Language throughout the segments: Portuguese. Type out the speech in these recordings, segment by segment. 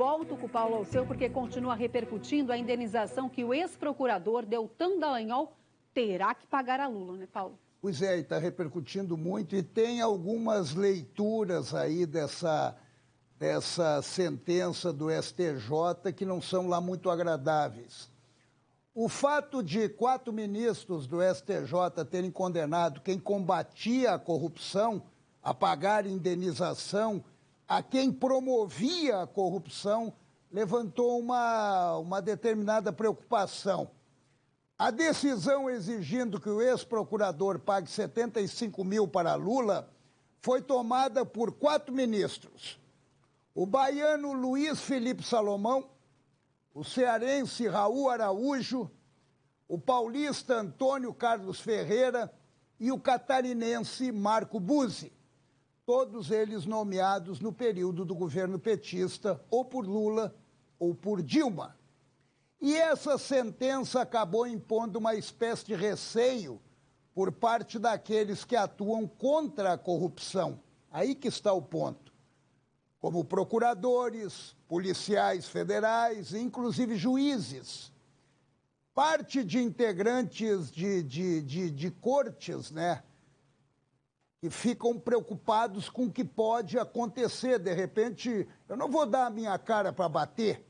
volto com o Paulo Alceu, porque continua repercutindo a indenização que o ex-procurador Deltan Dallagnol terá que pagar a Lula, né, Paulo? Pois é, está repercutindo muito e tem algumas leituras aí dessa sentença do STJ que não são lá muito agradáveis. O fato de 4 ministros do STJ terem condenado quem combatia a corrupção a pagar indenização a quem promovia a corrupção levantou uma determinada preocupação. A decisão exigindo que o ex-procurador pague 75 mil para Lula foi tomada por 4 ministros. O baiano Luiz Felipe Salomão, o cearense Raul Araújo, o paulista Antônio Carlos Ferreira e o catarinense Marco Buzzi. Todos eles nomeados no período do governo petista, ou por Lula ou por Dilma. E essa sentença acabou impondo uma espécie de receio por parte daqueles que atuam contra a corrupção. Aí que está o ponto. Como procuradores, policiais federais e inclusive juízes. Parte de integrantes de cortes, né, que ficam preocupados com o que pode acontecer. De repente, eu não vou dar a minha cara para bater.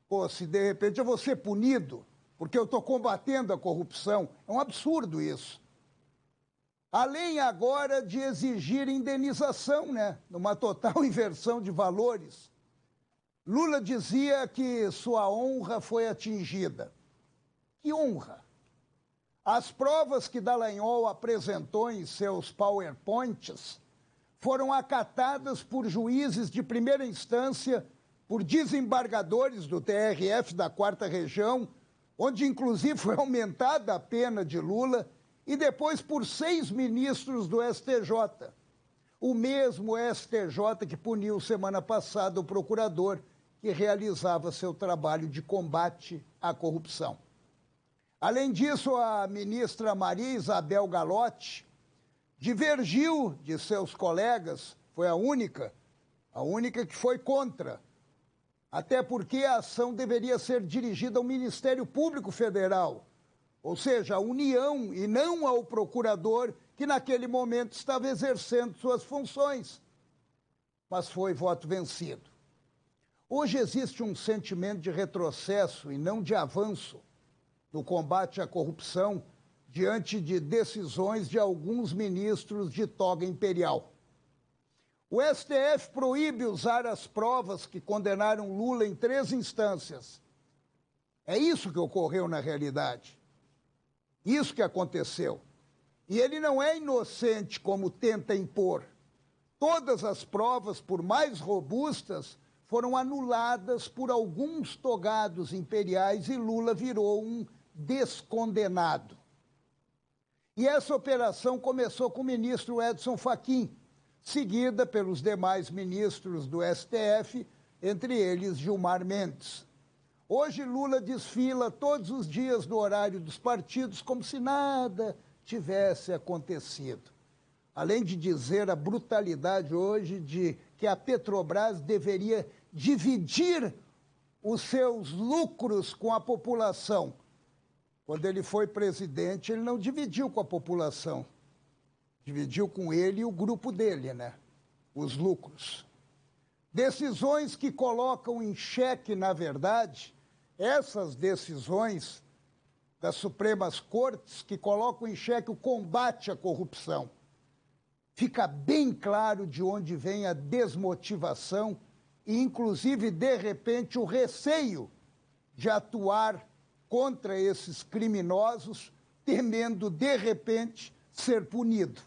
Pô, se de repente eu vou ser punido porque eu estou combatendo a corrupção. É um absurdo isso. Além agora de exigir indenização, né? Numa total inversão de valores. Lula dizia que sua honra foi atingida. Que honra! As provas que Dallagnol apresentou em seus PowerPoints foram acatadas por juízes de primeira instância, por desembargadores do TRF da 4ª Região, onde inclusive foi aumentada a pena de Lula, e depois por 6 ministros do STJ. O mesmo STJ que puniu semana passada o procurador que realizava seu trabalho de combate à corrupção. Além disso, a ministra Maria Isabel Galotti divergiu de seus colegas, foi a única que foi contra. Até porque a ação deveria ser dirigida ao Ministério Público Federal, ou seja, à União e não ao procurador que naquele momento estava exercendo suas funções. Mas foi voto vencido. Hoje existe um sentimento de retrocesso e não de avanço no combate à corrupção diante de decisões de alguns ministros de toga imperial. O STF proíbe usar as provas que condenaram Lula em 3 instâncias. É isso que ocorreu na realidade. Isso que aconteceu. E ele não é inocente como tenta impor. Todas as provas, por mais robustas, foram anuladas por alguns togados imperiais e Lula virou um descondenado. E essa operação começou com o ministro Edson Fachin, seguida pelos demais ministros do STF, entre eles Gilmar Mendes. Hoje Lula desfila todos os dias no horário dos partidos como se nada tivesse acontecido. Além de dizer a brutalidade hoje de que a Petrobras deveria dividir os seus lucros com a população. Quando ele foi presidente, ele não dividiu com a população. Dividiu com ele e o grupo dele, né? Os lucros. Decisões que colocam em xeque, na verdade, essas decisões das Supremas Cortes que colocam em xeque o combate à corrupção. Fica bem claro de onde vem a desmotivação e, inclusive, de repente, o receio de atuar contra esses criminosos, temendo, de repente, ser punido.